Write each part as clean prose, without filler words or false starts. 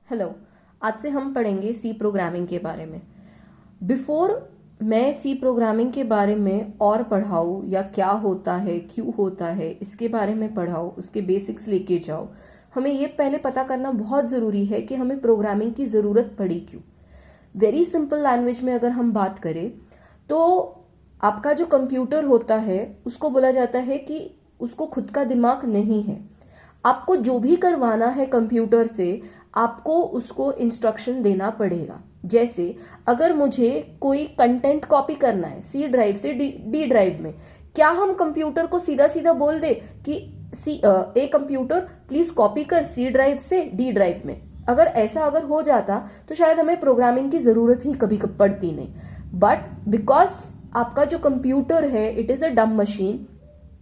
Hello. आज से हम पढ़ेंगे सी प्रोग्रामिंग के बारे में। बिफोर मैं सी प्रोग्रामिंग के बारे में और पढ़ाऊँ या क्या होता है, क्यों होता है, इसके बारे में पढ़ाऊँ, उसके बेसिक्स लेके जाओ, हमें ये पहले पता करना बहुत ज़रूरी है कि हमें प्रोग्रामिंग की ज़रूरत पड़ी क्यों। वेरी सिंपल लैंग्वेज में अगर हम बात करें तो आपका जो कंप्यूटर होता है उसको बोला जाता है कि उसको खुद का दिमाग नहीं है। आपको जो भी करवाना है कंप्यूटर से आपको उसको इंस्ट्रक्शन देना पड़ेगा। जैसे अगर मुझे कोई कंटेंट कॉपी करना है सी ड्राइव से डी ड्राइव में, क्या हम कंप्यूटर को सीधा सीधा बोल दे कि ए कंप्यूटर प्लीज कॉपी कर सी ड्राइव से डी ड्राइव में? अगर हो जाता तो शायद हमें प्रोग्रामिंग की जरूरत ही कभी पड़ती नहीं। बट बिकॉज आपका जो कंप्यूटर है इट इज अ डम मशीन,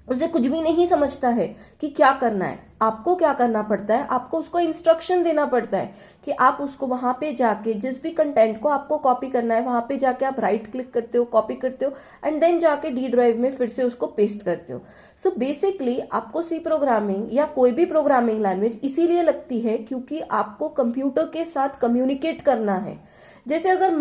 उसे कुछ भी नहीं समझता है कि क्या करना है। आपको क्या करना पड़ता है, आपको उसको इंस्ट्रक्शन देना पड़ता है कि आप उसको वहां पे जाके जिस भी कंटेंट को आपको कॉपी करना है वहां पे जाके आप राइट क्लिक करते हो, कॉपी करते हो एंड देन जाके डी ड्राइव में फिर से उसको पेस्ट करते हो। सो बेसिकली आपको सी प्रोग्रामिंग या कोई भी प्रोग्रामिंग लैंग्वेज इसीलिए लगती है क्योंकि आपको कंप्यूटर के साथ कम्युनिकेट करना है। जैसे अगर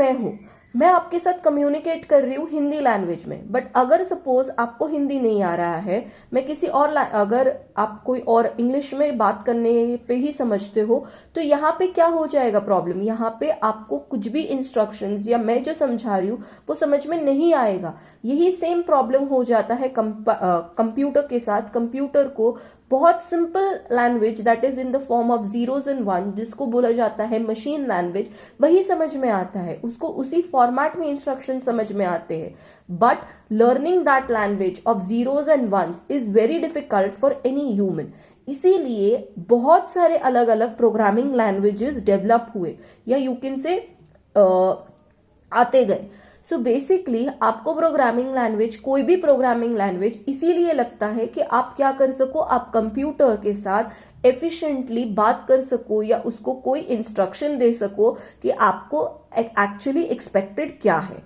मैं आपके साथ कम्युनिकेट कर रही हूँ हिंदी लैंग्वेज में, बट अगर सपोज आपको हिंदी नहीं आ रहा है, मैं किसी और अगर आप कोई और इंग्लिश में बात करने पे ही समझते हो तो यहाँ पे क्या हो जाएगा प्रॉब्लम, यहाँ पे आपको कुछ भी इंस्ट्रक्शंस या मैं जो समझा रही हूँ वो समझ में नहीं आएगा। यही सेम प्रॉब्लम हो जाता है कंप्यूटर के साथ। कंप्यूटर को बहुत simple language that is in the form of zeros and one, जिसको बोला जाता है मशीन लैंग्वेज, वही समझ में आता है, उसको उसी फॉर्मेट में इंस्ट्रक्शन समझ में आते हैं। But learning that language of zeros and ones is very difficult for any human. इसीलिए बहुत सारे अलग अलग प्रोग्रामिंग लैंग्वेजेस डेवलप हुए या यू कैन से आते गए। सो बेसिकली आपको प्रोग्रामिंग लैंग्वेज, कोई भी प्रोग्रामिंग लैंग्वेज इसीलिए लगता है कि आप क्या कर सको, आप कंप्यूटर के साथ एफिशिएंटली बात कर सको या उसको कोई इंस्ट्रक्शन दे सको कि आपको एक्चुअली एक्सपेक्टेड क्या है।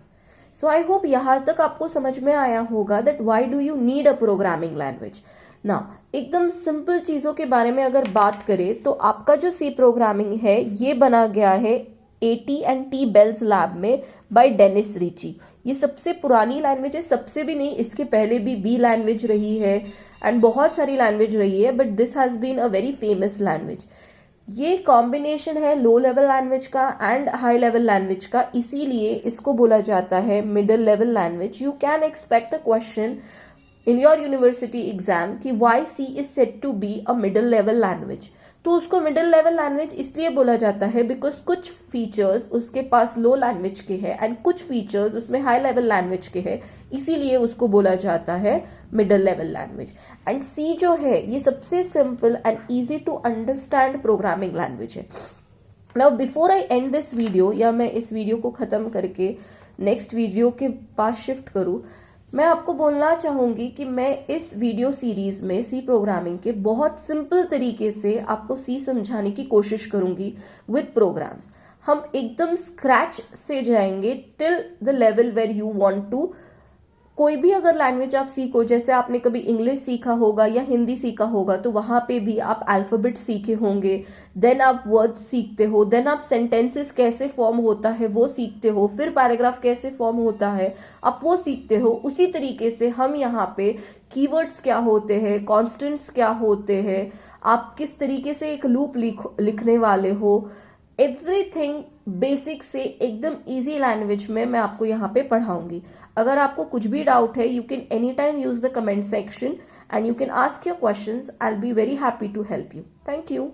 सो आई होप यहां तक आपको समझ में आया होगा that why do you need a programming language. ना एकदम सिंपल चीजों के बारे में अगर बात करें तो आपका जो सी प्रोग्रामिंग है ये बना गया है AT&T बेल्स लैब में बाय डेनिस रिची। ये सबसे पुरानी लैंग्वेज है, सबसे भी नहीं, इसके पहले भी बी लैंग्वेज रही है एंड बहुत सारी लैंग्वेज रही है, but this has been a very famous language. ये कॉम्बिनेशन है लो लेवल लैंग्वेज का एंड हाई लेवल लैंग्वेज का, इसीलिए इसको बोला जाता है middle level language. You can expect a question in your university exam कि why C is said to be a middle level language. तो उसको मिडिल लेवल लैंग्वेज इसलिए बोला जाता है बिकॉज कुछ फीचर्स उसके पास लो लैंग्वेज के हैं एंड कुछ फीचर्स उसमें हाई लेवल लैंग्वेज के हैं, इसीलिए उसको बोला जाता है middle level language. And C जो है ये सबसे simple and easy to understand programming language है। Now before I end this video, या मैं इस वीडियो को खत्म करके नेक्स्ट वीडियो के पास शिफ्ट करूं, मैं आपको बोलना चाहूंगी कि मैं इस वीडियो सीरीज में सी प्रोग्रामिंग के बहुत सिंपल तरीके से आपको सी समझाने की कोशिश करूंगी विद प्रोग्राम्स। हम एकदम स्क्रैच से जाएंगे till the level where you want to. कोई भी अगर लैंग्वेज आप सीखो, जैसे आपने कभी इंग्लिश सीखा होगा या हिंदी सीखा होगा, तो वहां पे भी आप अल्फाबेट सीखे होंगे, देन आप वर्ड्स सीखते हो, देन आप सेंटेंसेस कैसे फॉर्म होता है वो सीखते हो, फिर पैराग्राफ कैसे फॉर्म होता है आप वो सीखते हो। उसी तरीके से हम यहाँ पे कीवर्ड्स क्या होते हैं, कॉन्स्टेंट्स क्या होते हैं, आप किस तरीके से एक लूप लिखने वाले हो, एवरीथिंग बेसिक से एकदम इजी लैंग्वेज में मैं आपको यहाँ पे पढ़ाऊंगी। अगर आपको कुछ भी डाउट है, you can any time use the comment section and you can ask your questions. I will be very happy to help you. Thank you.